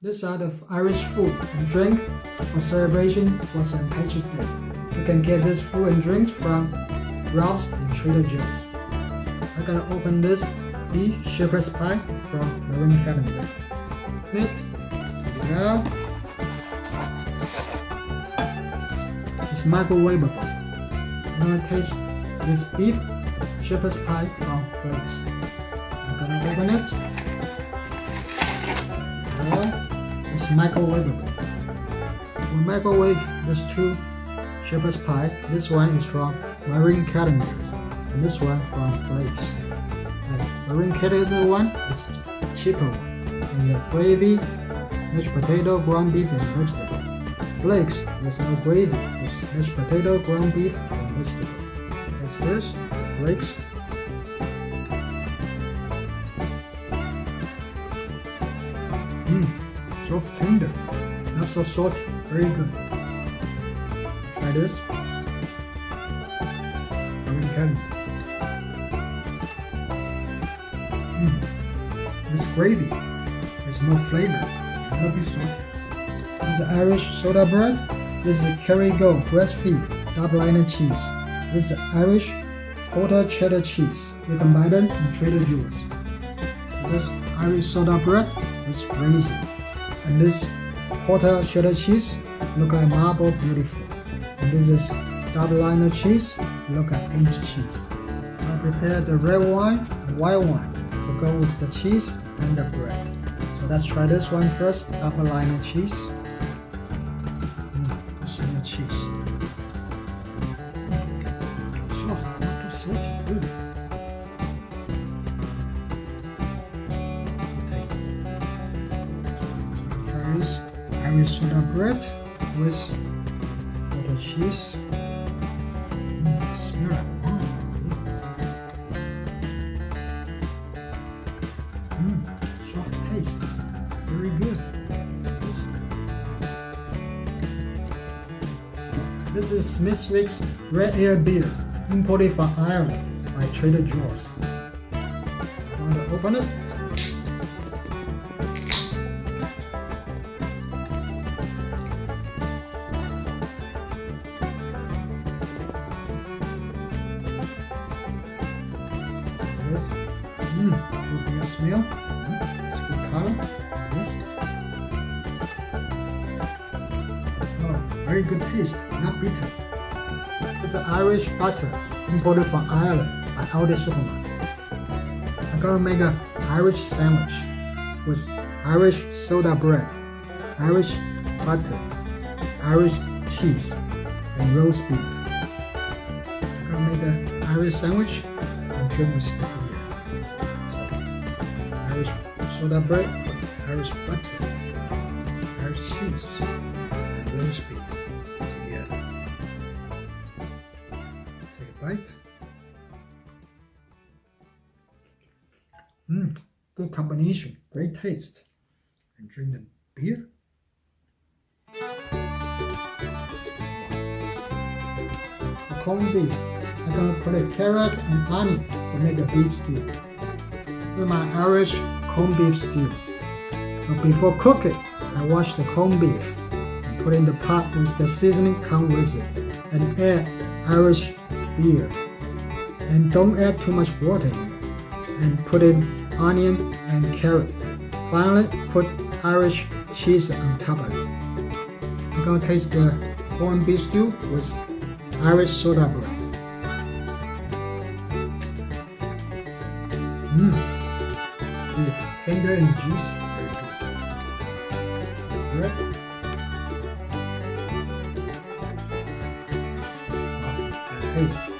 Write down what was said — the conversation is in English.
These are the Irish food and drink for celebration for St. Patrick's Day. You can get this food and drinks from Ralph's and Trader Joe's. I'm gonna open this beef shepherd's pie from Callender. It now it's microwavable. I'm gonna taste this beef shepherd's pie from Brisket. I'm gonna open it. It's microwavable. We microwave these two shepherd's pie. This one is from Callender, and this one from Brisket. The Callender one is cheaper one. And you have gravy, mashed potato, ground beef, and vegetable. Brisket, there's no gravy. It's mashed potato, ground beef, and vegetable. That's this. Brisket. Soft tender, not so salty, very good. Try this. It's gravy. It's more flavor. It will be salty. This is Irish soda bread. This is Kerrygold grass-fed Dubliner cheese. This is Irish quarter cheddar cheese. You can buy them in Trader Joe's. This Irish soda bread is crazy. And this quarter cheddar cheese look like marble beautiful. And this is Dubliner cheese, look like aged cheese. I prepared the red wine and white wine to go with the cheese and the bread. So let's try this one first, Dubliner cheese. See the cheese. Soft, not too salty, good. Irish soda bread with the cheese. Smell it. Soft taste. Very good. This is Smithwicks Red Ale beer, imported from Ireland by Trader Joe's. I'm going to open it. Would be a smell. It's good color. Oh, very good taste, not bitter. It's an Irish butter imported from Ireland by Aldi supermarket. I'm gonna make an Irish sandwich with Irish soda bread, Irish butter, Irish cheese, and roast beef. I'm gonna make an Irish sandwich and drink with the beer. Irish soda bread, Irish butter, Irish cheese, and roast beef together. Take a bite. Good combination, great taste. And drink the beer. The corned beef. I'm gonna put a carrot and onion to make a beef stew. This is my Irish corned beef stew. So before cooking, I wash the corned beef and put in the pot with the seasoning come with it, and add Irish beer. And don't add too much water in it. And put in onion and carrot. Finally, put Irish cheese on top of it. I'm gonna taste the corned beef stew with Irish soda bread. Beef, tender and juicy, very good. Bread. Taste.